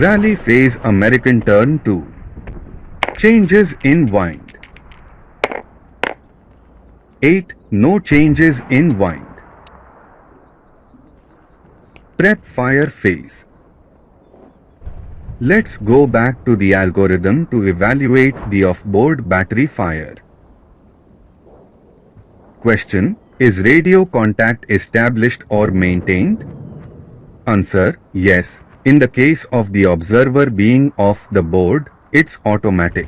Rally phase American turn 2. Changes in wind. 8. No changes in wind. Prep fire phase. Let's go back to the algorithm to evaluate the off-board battery fire. Question: is radio contact established or maintained? Answer: yes. In the case of the observer being off the board, it's automatic.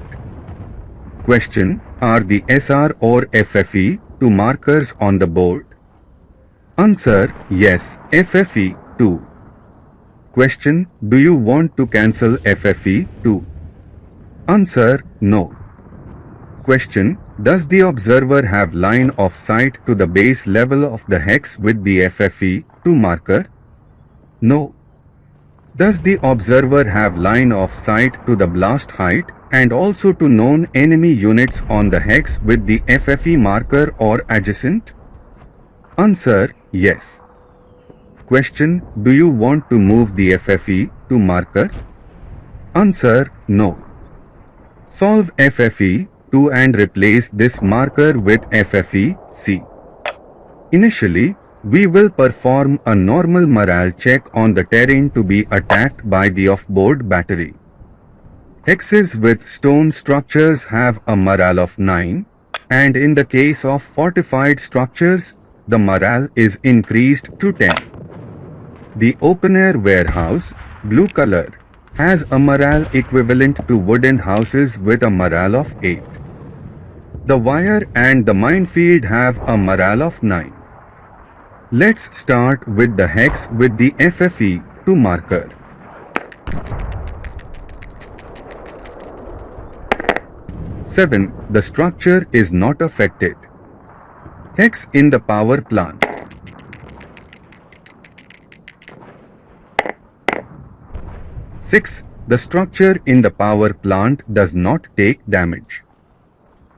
Question: are the SR or FFE2 markers on the board? Answer: yes, FFE2. Question: do you want to cancel FFE2? Answer: no. Question: does the observer have line of sight to the base level of the hex with the FFE2 marker? No. Does the observer have line of sight to the blast height and also to known enemy units on the hex with the FFE marker or adjacent? Answer: yes. Question: do you want to move the FFE2 marker? Answer: no. Solve FFE2 and replace this marker with FFE-C. Initially, we will perform a normal morale check on the terrain to be attacked by the off-board battery. Hexes with stone structures have a morale of 9, and in the case of fortified structures, the morale is increased to 10. The open-air warehouse, blue color, has a morale equivalent to wooden houses with a morale of 8. The wire and the minefield have a morale of 9. Let's start with the hex with the FFE2 marker. Seven. The structure is not affected. Hex in the power plant. 6. The structure in the power plant does not take damage.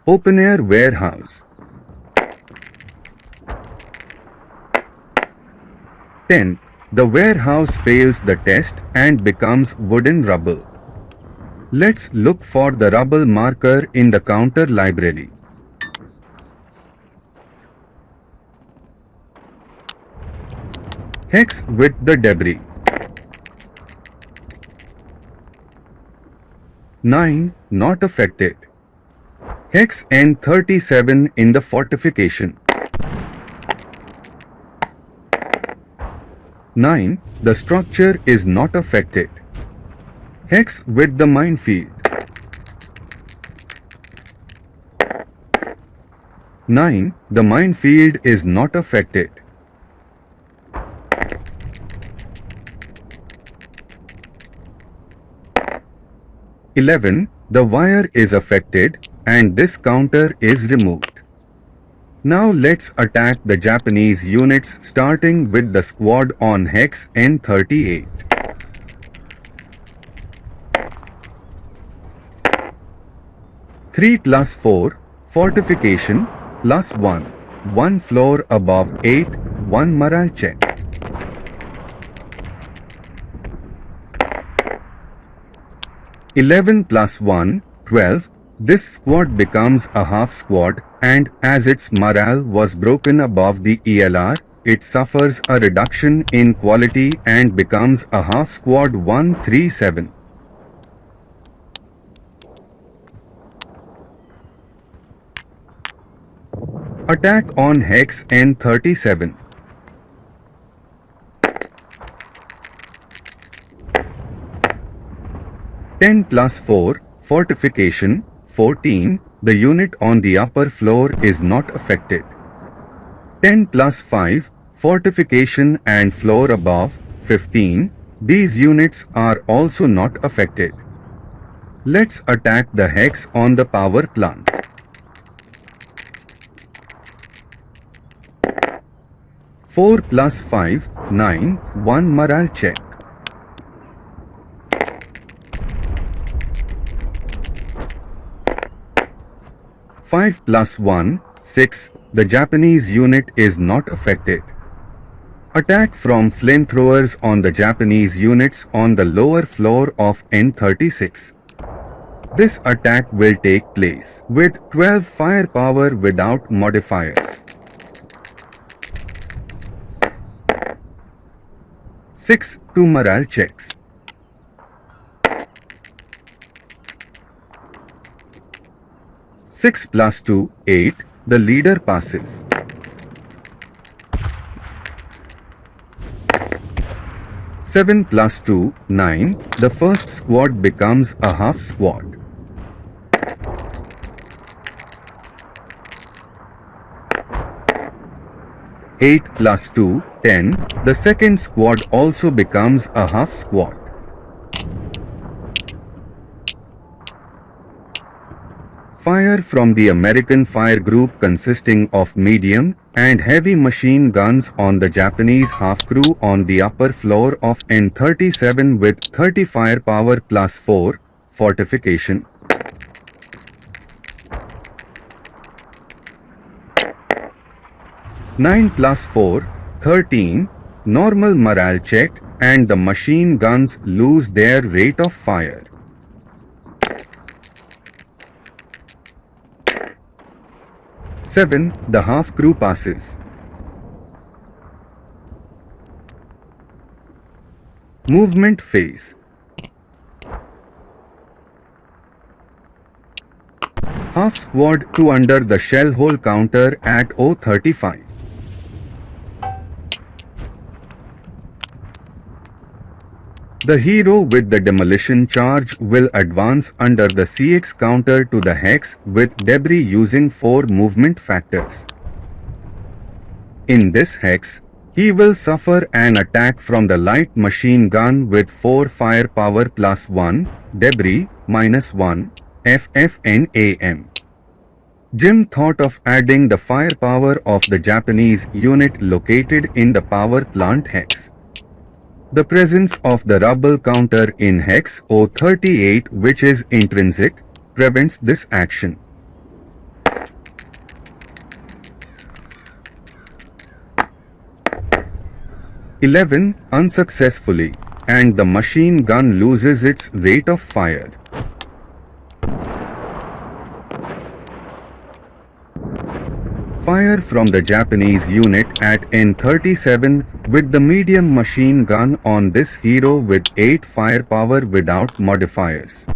Open-air warehouse. 10. The warehouse fails the test and becomes wooden rubble. Let's look for the rubble marker in the counter library. Hex with the debris. 9. Not affected. Hex N37 in the fortification. 9. The structure is not affected. Hex with the minefield. 9. The minefield is not affected. "11. The wire is affected and this counter is removed. Now let's attack the Japanese units starting with the squad on Hex N38. "3+4, fortification, +1, 1 floor above 8, 1 morale check. "11+1, 12, this squad becomes a half squad and as its morale was broken above the ELR, it suffers a reduction in quality and becomes a half squad 137. Attack on Hex N37. "10+4, fortification, 14, the unit on the upper floor is not affected. 10+5, fortification and floor above, 15, these units are also not affected. Let's attack the hex on the power plant. "4+5, 9, 1 morale check. "5+1, 6, the Japanese unit is not affected. Attack from flamethrowers on the Japanese units on the lower floor of N36. This attack will take place with 12 firepower without modifiers. 6. 2 morale checks. Six plus 2, 8. The leader passes. 7 plus 2, 9. The first squad becomes a half squad. 8 plus 2, 10. The second squad also becomes a half squad. Fire from the American fire group consisting of medium and heavy machine guns on the Japanese half crew on the upper floor of N37 with 30 firepower plus 4 fortification. Nine plus 4, 13, normal morale check, and the machine guns lose their rate of fire. Seven, the half crew passes. Movement phase. Half squad to under the shell hole counter at 035. The hero with the demolition charge will advance under the CX counter to the hex with debris using 4 movement factors. In this hex, he will suffer an attack from the light machine gun with 4 firepower plus 1, debris minus 1, FFNAM. Jim thought of adding the firepower of the Japanese unit located in the power plant hex. The presence of the rubble counter in hex 038, which is intrinsic, prevents this action. (11) Unsuccessfully, and the machine gun loses its rate of fire. Fire from the Japanese unit at N37 with the medium machine gun on this hero with 8 firepower without modifiers.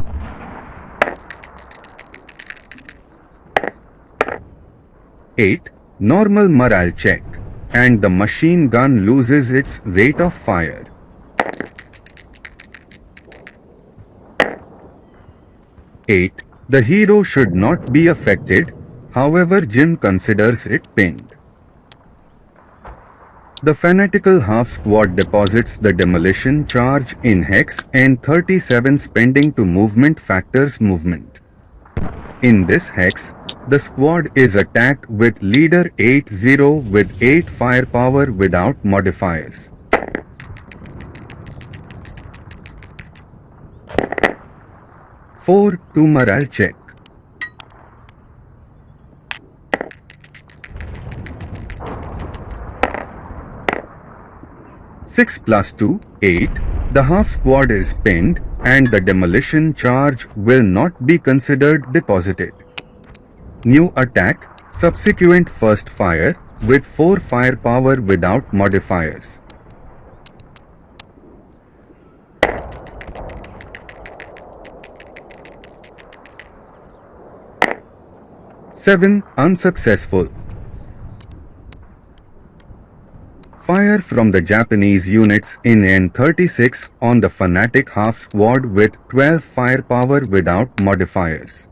(8) Normal morale check, and the machine gun loses its rate of fire. (8) The hero should not be affected. However, Jim considers it pinned. The fanatical half squad deposits the demolition charge in hex N37 spending to movement factors movement. In this hex, the squad is attacked with leader 80 with 8 firepower without modifiers. (4) 2 morale check. Six plus 2, 8. The half squad is pinned and the demolition charge will not be considered deposited. New attack, subsequent first fire, with 4 firepower without modifiers. (7) Unsuccessful. Fire from the Japanese units in N36 on the fanatic half squad with 12 firepower without modifiers.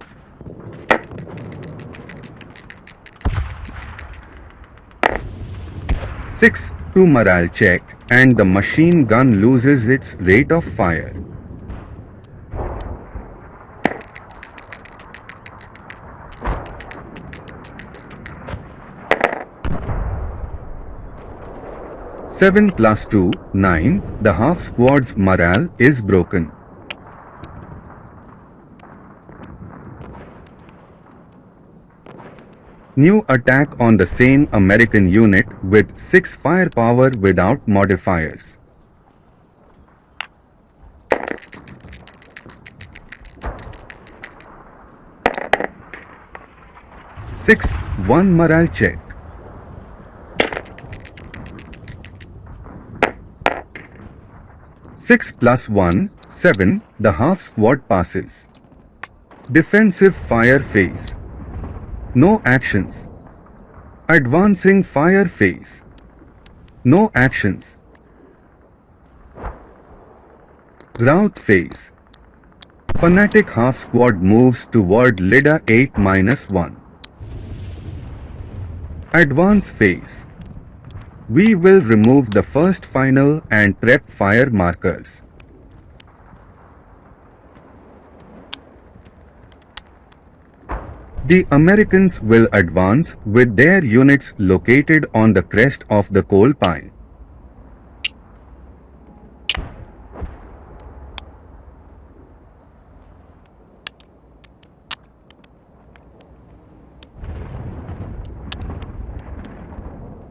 (6) 2 morale check, and the machine gun loses its rate of fire. (7 plus 2, 9. The half squad's morale is broken. New attack on the same American unit with 6 firepower without modifiers. Six, 1 morale check. Six plus 1, 7, the half squad passes. Defensive fire phase. No actions. Advancing fire phase. No actions. Rout phase. Fanatic half squad moves toward Lida 8-1. Advance phase. We will remove the first final and prep fire markers. The Americans will advance with their units located on the crest of the coal pile.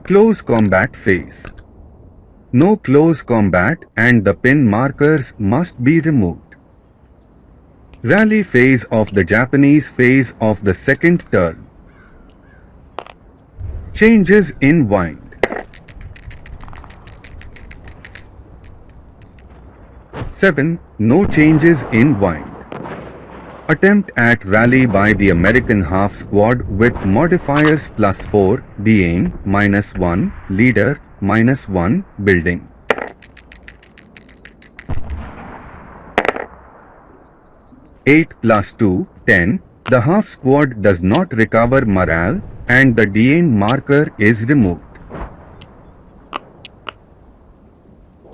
Close combat phase. No close combat and the pin markers must be removed. Rally phase of the Japanese phase of the second turn. Changes in wind. 7. No changes in wind. Attempt at rally by the American half squad with modifiers +4, DAIM -1, leader -1, building. 8 plus 2, 10, the half squad does not recover morale and the DAIM marker is removed.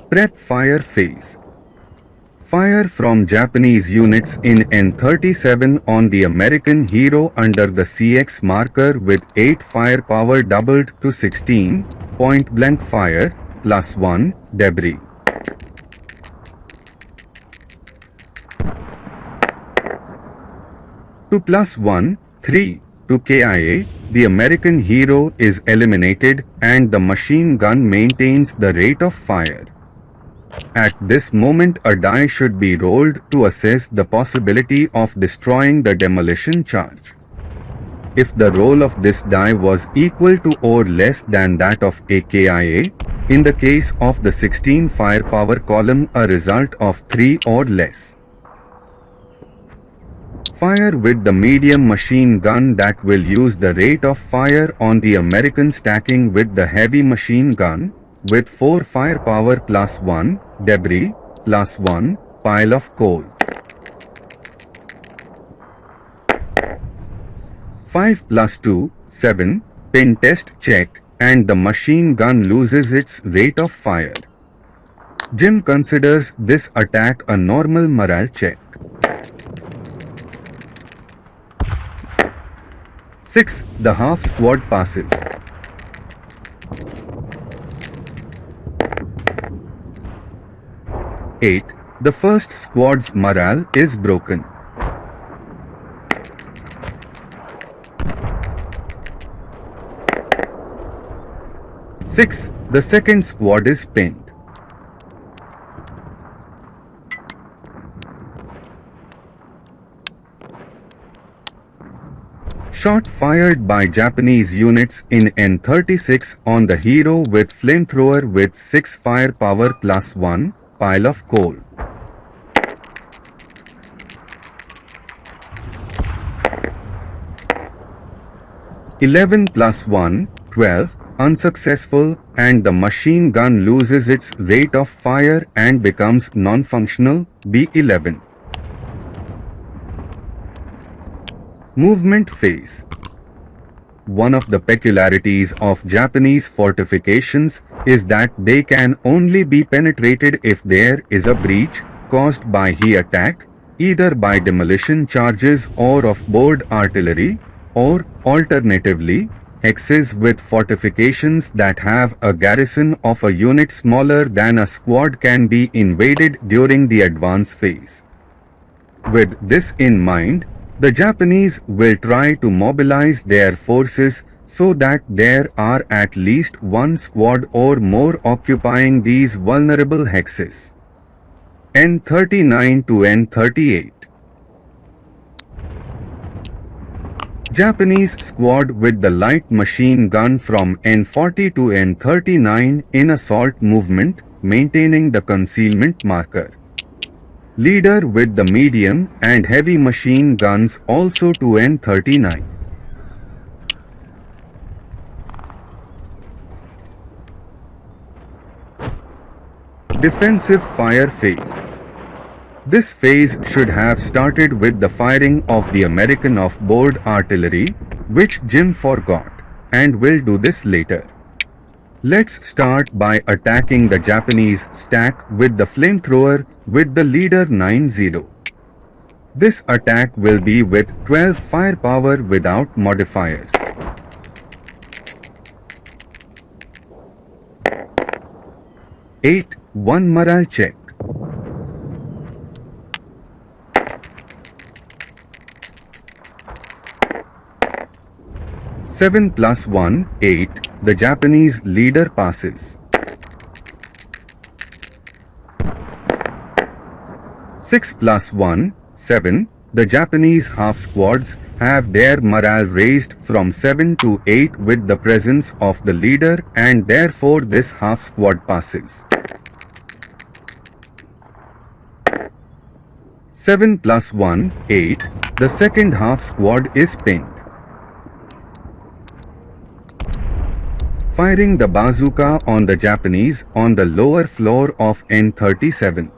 Prep fire phase. Fire from Japanese units in N37 on the American hero under the CX marker with 8 firepower doubled to 16, point blank fire, +1, debris. To +1, 3, to KIA, the American hero is eliminated and the machine gun maintains the rate of fire. At this moment a die should be rolled to assess the possibility of destroying the demolition charge. If the roll of this die was equal to or less than that of a KIA, in the case of the 16 firepower column a result of 3 or less. Fire with the medium machine gun that will use the rate of fire on the American stacking with the heavy machine gun, with 4 firepower +1, debris, +1, pile of coal. 5 plus 2, 7, pin test check, and the machine gun loses its rate of fire. Jim considers this attack a normal morale check. 6. The half squad passes. 8. The first squad's morale is broken. 6. The second squad is pinned. 'Shot fired by Japanese units in N36 on the hero with flamethrower with 6 firepower +1, pile of coal. 11 plus 1, 12, unsuccessful, and the machine gun loses its rate of fire and becomes non-functional, B11. Movement phase. One of the peculiarities of Japanese fortifications is that they can only be penetrated if there is a breach caused by heat attack, either by demolition charges or of board artillery, or, alternatively, hexes with fortifications that have a garrison of a unit smaller than a squad can be invaded during the advance phase. With this in mind, The Japanese will try to mobilize their forces so that there are at least one squad or more occupying these vulnerable hexes. N39 to N38. Japanese squad with the light machine gun from N40 to N39 in assault movement, maintaining the concealment marker. Leader with the medium and heavy machine guns also to N39. Defensive fire phase. This phase should have started with the firing of the American off-board artillery, which Jim forgot, and will do this later. Let's start by attacking the Japanese stack with the flamethrower with the leader 9-0. This attack will be with 12 firepower without modifiers. Eight, 1 morale check. Seven plus 1, 8, the Japanese leader passes. 6 plus 1, 7, the Japanese half squads have their morale raised from 7 to 8 with the presence of the leader, and therefore this half squad passes. 7 plus 1, 8, the second half squad is pinged. Firing the bazooka on the Japanese on the lower floor of N37.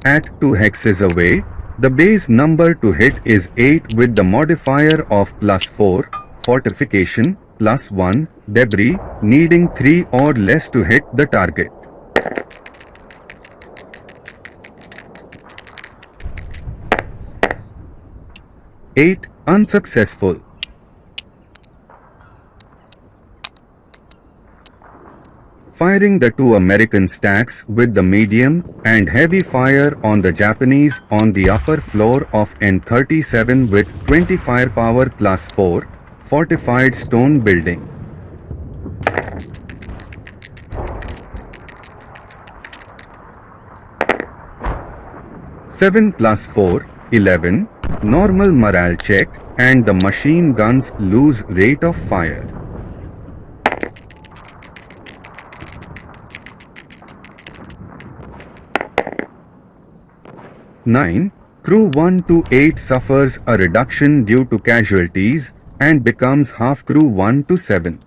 At 2 hexes away, the base number to hit is 8 with the modifier of +4, fortification, +1, debris, needing 3 or less to hit the target. Eight, unsuccessful. Firing the 2 American stacks with the medium and heavy fire on the Japanese on the upper floor of N37 with 20 firepower +4, fortified stone building. Seven plus 4, 11, normal morale check, and the machine guns lose rate of fire. 9. Crew 1 to 8 suffers a reduction due to casualties and becomes half crew 1 to 7.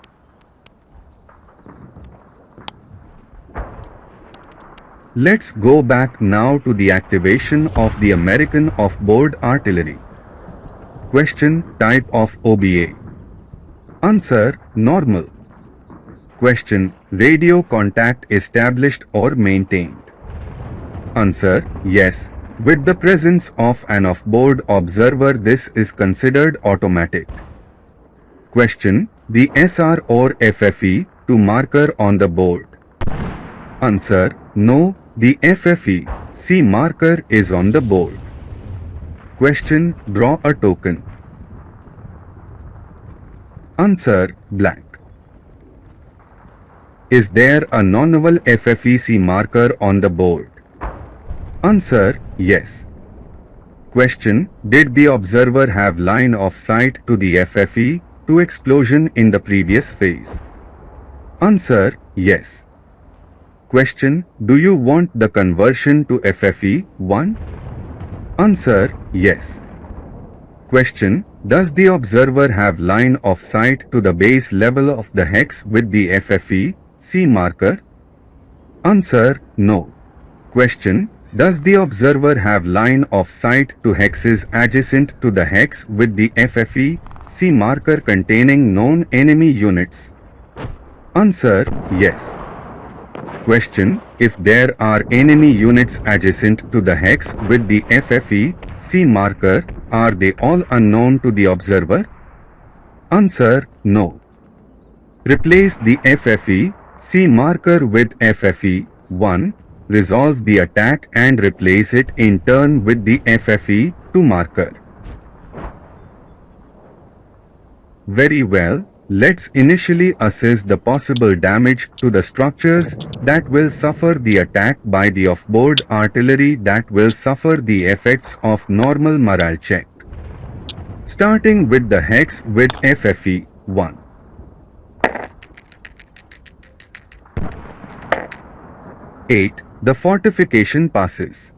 Let's go back now to the activation of the American off-board artillery. Question: type of OBA. Answer: normal. Question: radio contact established or maintained. Answer: yes. With the presence of an off-board observer, this is considered automatic. Question: the SR or FFE to marker on the board. Answer: no, the FFE C marker is on the board. Question: draw a token. Answer: black. Is there a non-null FFE C marker on the board? Answer: yes. Question: did the observer have line of sight to the FFE to explosion in the previous phase? Answer: yes. Question: do you want the conversion to FFE 1? Answer: yes. Question: does the observer have line of sight to the base level of the hex with the FFE C marker? Answer: no. Question: does the observer have line of sight to hexes adjacent to the hex with the FFE C marker containing known enemy units? Answer: yes. Question: if there are enemy units adjacent to the hex with the FFE C marker, are they all unknown to the observer? Answer: no. Replace the FFE C marker with FFE 1. Resolve the attack and replace it in turn with the FFE 2 marker. Very well, let's initially assess the possible damage to the structures that will suffer the attack by the off-board artillery that will suffer the effects of normal morale check. Starting with the hex with FFE 1. Eight, the fortification passes.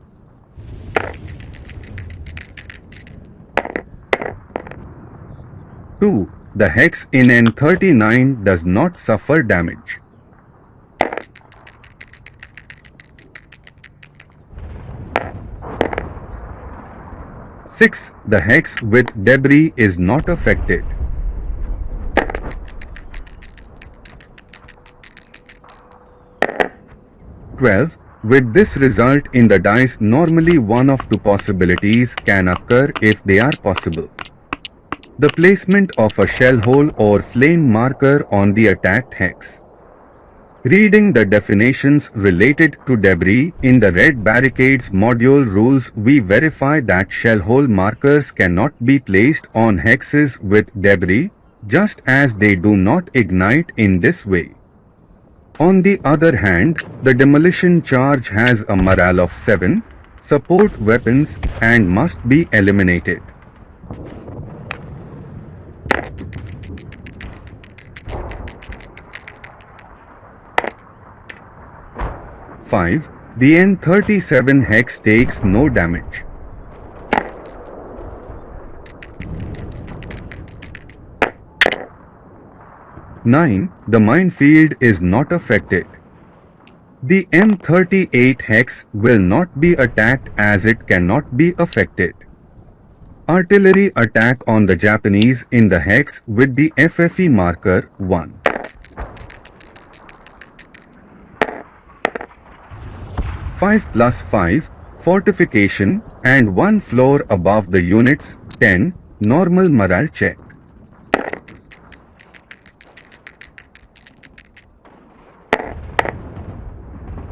2. The hex in N39 does not suffer damage. 6. The hex with debris is not affected. 12. With this result in the dice, normally one of two possibilities can occur if they are possible. The placement of a shell hole or flame marker on the attacked hex. Reading the definitions related to debris in the red barricades module rules, we verify that shell hole markers cannot be placed on hexes with debris, just as they do not ignite in this way. On the other hand, the demolition charge has a morale of 7, support weapons, and must be eliminated. Five, the N37 hex takes no damage. 9. The minefield is not affected. The M38 hex will not be attacked as it cannot be affected. Artillery attack on the Japanese in the hex with the FFE marker 1. Five plus 5, fortification, and 1 floor above the units, 10, normal morale check.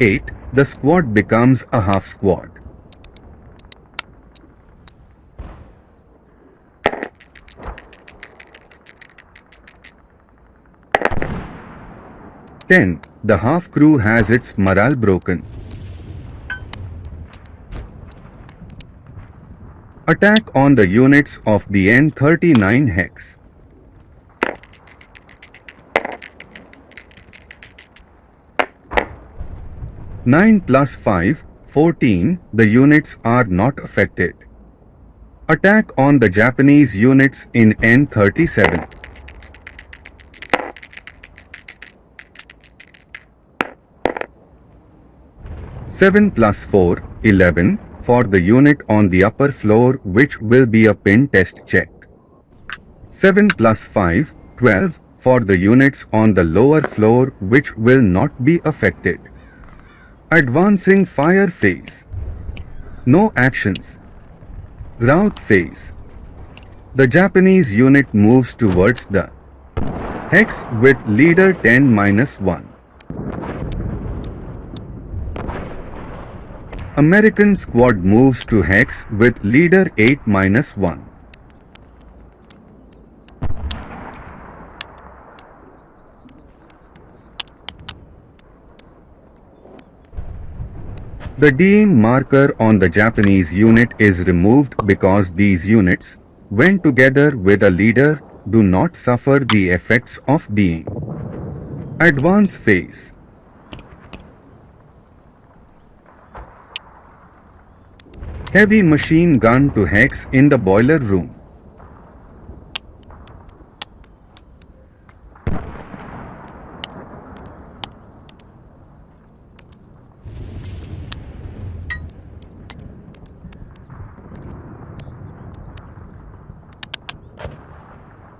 8. The squad becomes a half squad. 10. The half crew has its morale broken. Attack on the units of the N39 hex. 9 plus 5, 14, the units are not affected. Attack on the Japanese units in N37. 7 plus 4, 11, for the unit on the upper floor, which will be a pin test check. 7 plus 5, 12, for the units on the lower floor, which will not be affected. Advancing fire phase. No actions. Rout phase. The Japanese unit moves towards the hex with leader 10-1. American squad moves to hex with leader 8-1. The DM marker on the Japanese unit is removed because these units, when together with a leader, do not suffer the effects of DM. Advance phase. Heavy machine gun to hex in the boiler room.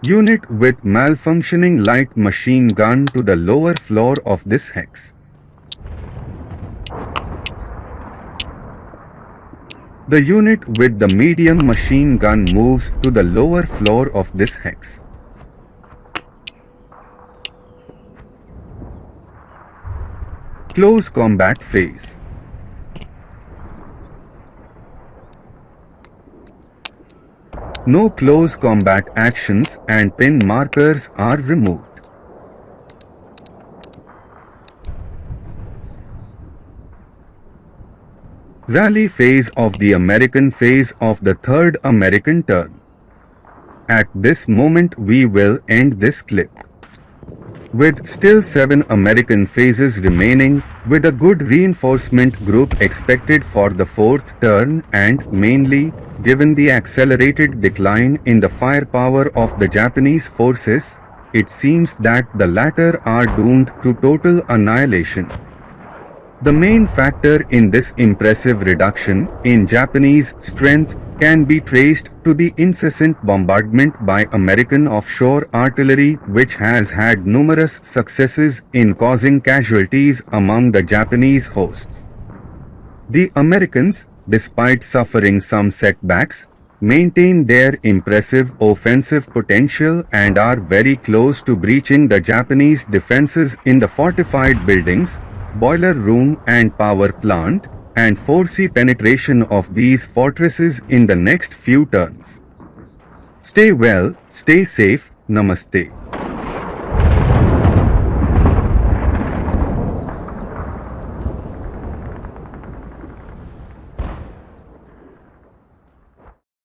Unit with malfunctioning light machine gun to the lower floor of this hex. The unit with the medium machine gun moves to the lower floor of this hex. Close combat phase. No close combat actions and pin markers are removed. Rally phase of the American phase of the third American turn. At this moment we will end this clip. With still 7 American phases remaining, with a good reinforcement group expected for the fourth turn and mainly, given the accelerated decline in the firepower of the Japanese forces, it seems that the latter are doomed to total annihilation. The main factor in this impressive reduction in Japanese strength can be traced to the incessant bombardment by American offshore artillery, which has had numerous successes in causing casualties among the Japanese hosts. The Americans, despite suffering some setbacks, maintain their impressive offensive potential and are very close to breaching the Japanese defenses in the fortified buildings, boiler room and power plant, and foresee penetration of these fortresses in the next few turns. Stay well, stay safe, Namaste.